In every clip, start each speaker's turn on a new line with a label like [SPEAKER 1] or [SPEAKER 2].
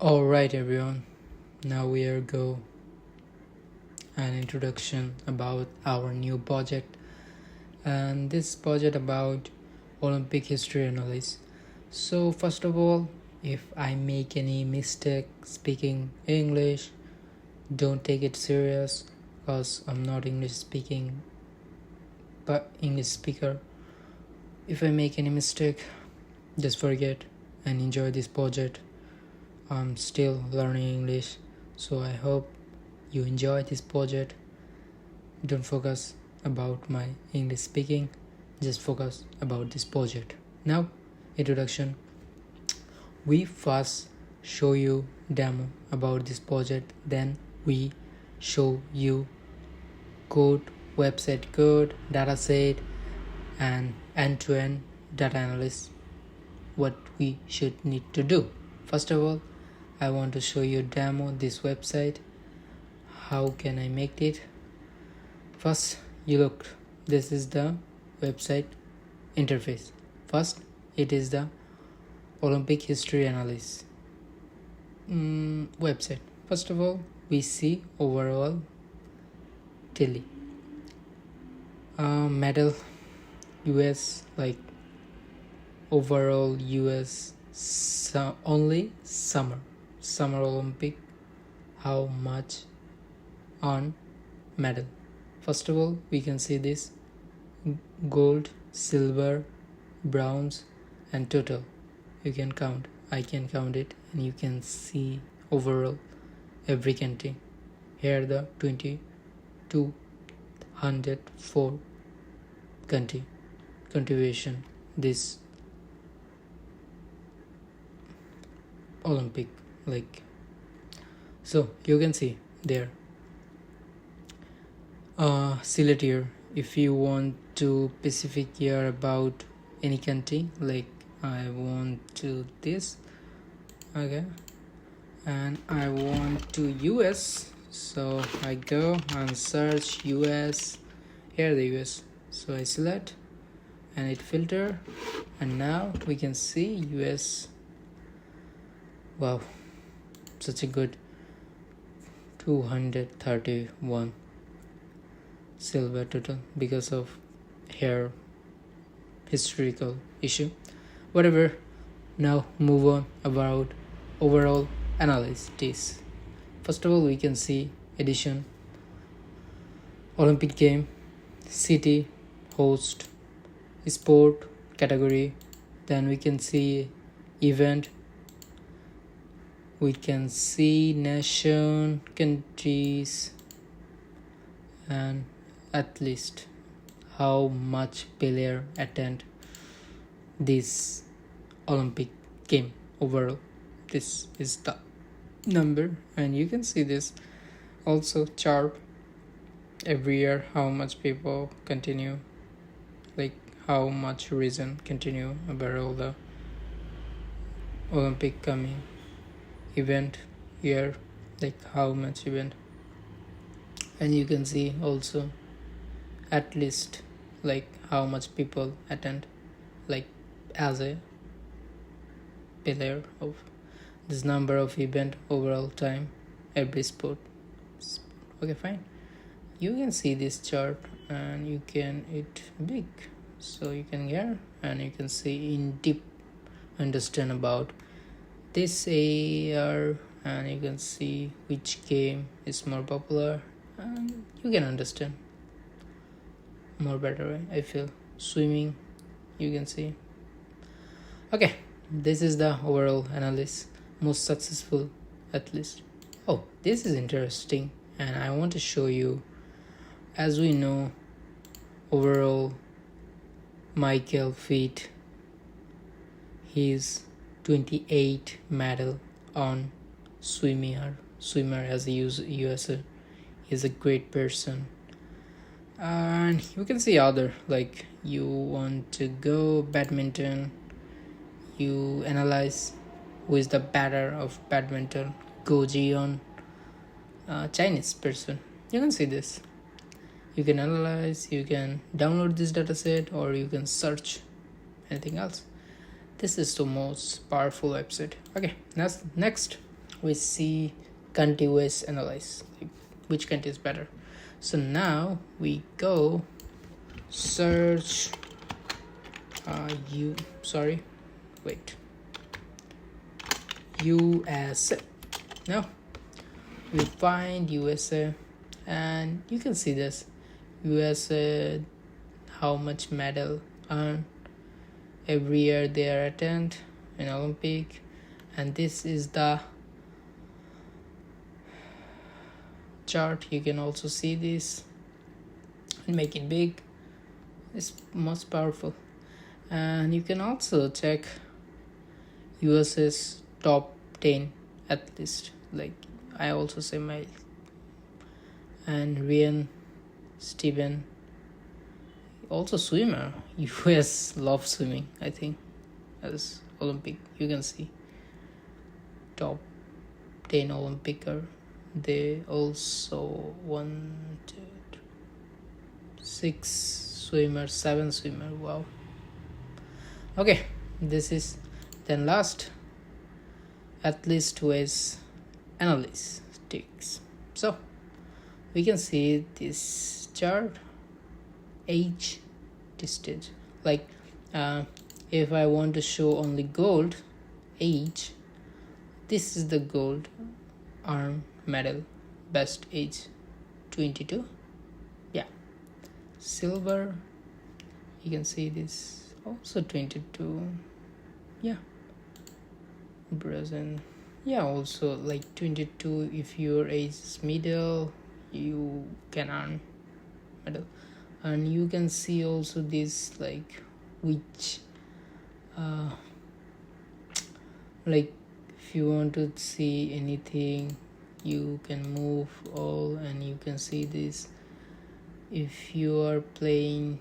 [SPEAKER 1] Alright everyone, now we are go an introduction about our new project, and this project about Olympic history analysis. So first of all, if I make any mistake speaking English, don't take it serious because I'm not English speaking but English speaker. If I make any mistake, just forget and enjoy this project. I'm still learning English, so I hope you enjoy this project. Don't focus about my English speaking, just focus about this project. Now, introduction. We first show you demo about this project, then we show you code, website code, dataset, and end-to-end data analysis, what we should need to do. First of all, I want to show you demo this website. How can I make it? First, you look, this is the website interface. First, it is the Olympic history analysis website. First of all, we see overall tally, medal, US, like overall US only summer Olympic, how much on medal. First of all, we can see this gold, silver, bronze, and total. You can count, I can count it, and you can see overall every country. Here the 204 country contribution this Olympic, like so you can see there. Select here if you want to specific here about any country, like I want to this, okay, and I want to US, so I go and search US. Here the US, so I select and it filter, and now we can see US. Wow, such a good 231 silver total because of here historical issue. Whatever, now move on about overall analysis. First of all, we can see edition, Olympic game, city, host, sport category, then we can see event, we can see nation, countries, and at least how much player attend this Olympic game overall. This is the number, and you can see this also chart every year, how much people continue, like how much reason continue about all the Olympic coming event here, like how much event, and you can see also at least like how much people attend, like as a player of this number of event overall time every sport. Okay, fine, you can see this chart and you can it big, so you can get and you can see in deep understand about this year, and you can see which game is more popular, and you can understand more better way, I feel. Swimming, you can see. Okay, this is the overall analysis, most successful at least. Oh, this is interesting, and I want to show you. As we know, overall Michael Feet, he's 28 medal on swimmer as a USA. He's a great person, and you can see other, like you want to go badminton, you analyze who is the batter of badminton, Go Jion, Chinese person. You can see this, you can analyze, you can download this dataset, or you can search anything else. This is the most powerful website. Okay, next we see contiguous analyze, like which country is better. So now we go search USA. Now we find USA, and you can see this USA, how much medal earn every year they are attend in Olympic. And this is the chart. You can also see this and make it big. It's most powerful. And you can also check US's top 10 athletes, like I also say my and Ryan Steven, also swimmer. US love swimming, I think, as Olympic. You can see top 10 Olympicer. They also 6 swimmers, 7 swimmers. Wow. Okay, this is then last athlete with analytics. So we can see this chart, age, distance. Like if I want to show only gold age, this is the gold arm medal, best age 22. Yeah, silver, you can see this also 22. Yeah, Brazil, yeah, also like 22. If your age is middle, you can earn medal. And you can see also this, like which like if you want to see anything, you can move all, and you can see this. If you are playing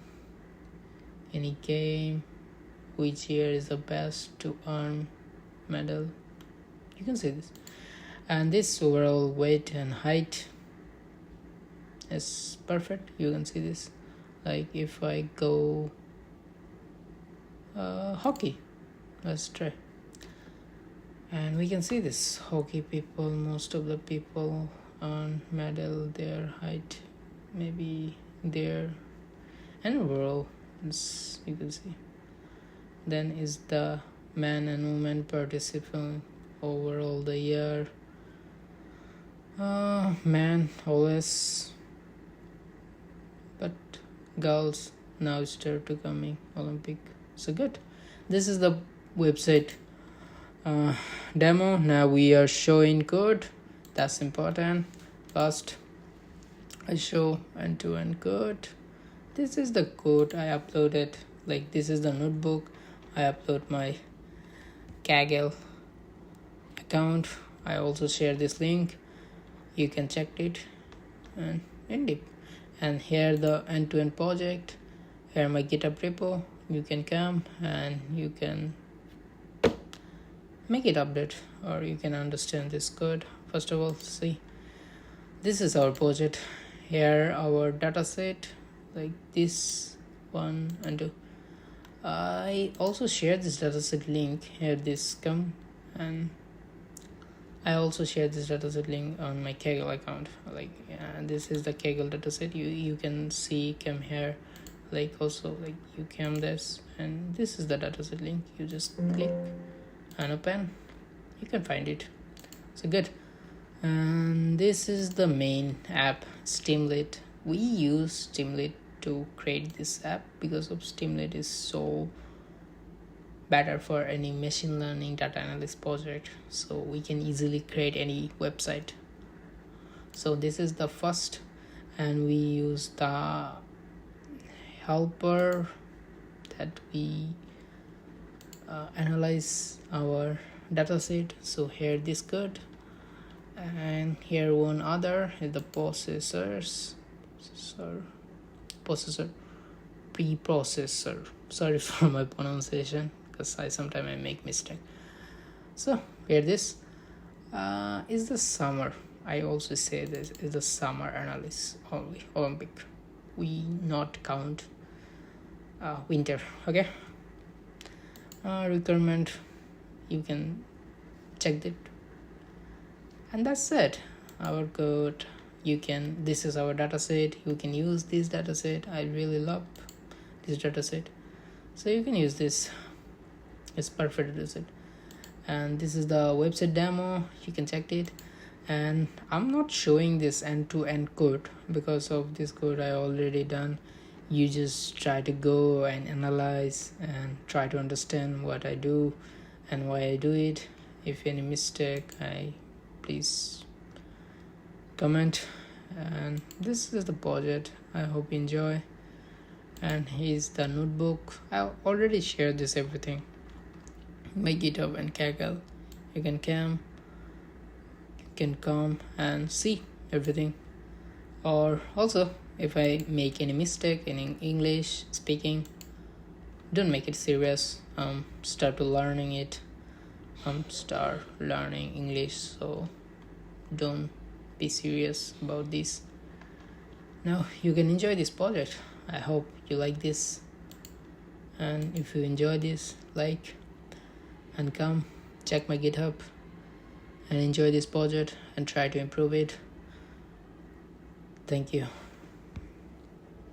[SPEAKER 1] any game, which year is the best to earn medal, you can see this. And this overall weight and height is perfect. You can see this. Like if I go hockey, let's try, and we can see this hockey people, most of the people earn medal, their height, maybe there, and overall you can see. Then is the man and woman participant overall the year. Man always, but girls now start to coming Olympic. So good. This is the website demo. Now we are showing code. That's important. Last I show end-to-end code. This is the code I uploaded. Like this is the notebook. I upload my Kaggle account. I also share this link. You can check it and in deep. And here the end-to-end project. Here my GitHub repo. You can come and you can make it update, or you can understand this code. First of all, see, this is our project. Here our dataset, like this 1 and 2. I also share this dataset link here. This come, and I also share this dataset link on my Kaggle account. Like this is the Kaggle dataset. You can see, come here, like also like you come this, and this is the dataset link. You just click and open, you can find it. So good. And this is the main app, Streamlit. We use Streamlit to create this app because of Streamlit is so better for any machine learning data analysis project, so we can easily create any website. So this is the first, and we use the helper that we analyze our dataset. So here this code, and here one other is the preprocessor. Sorry for my pronunciation, because sometimes I make mistake. So here this is the summer. I also say this is the summer analysis only, Olympic. We not count winter. Okay. Requirement, you can check it. And that's it, our code. This is our dataset. You can use this dataset. I really love this dataset, so you can use this. It's perfect dataset. And this is the website demo, you can check it. And I'm not showing this end-to-end code because of this code I already done. You just try to go and analyze and try to understand what I do and why I do it. If any mistake, please comment. And this is the project. I hope you enjoy. And here's the notebook. I already shared this everything. My GitHub and Kaggle. You can come and see everything. Or also, if I make any mistake in English speaking, don't make it serious. Start learning it. Start learning English, so don't be serious about this. Now you can enjoy this project. I hope you like this. And if you enjoy this, like and come check my GitHub and enjoy this project and try to improve it. Thank you.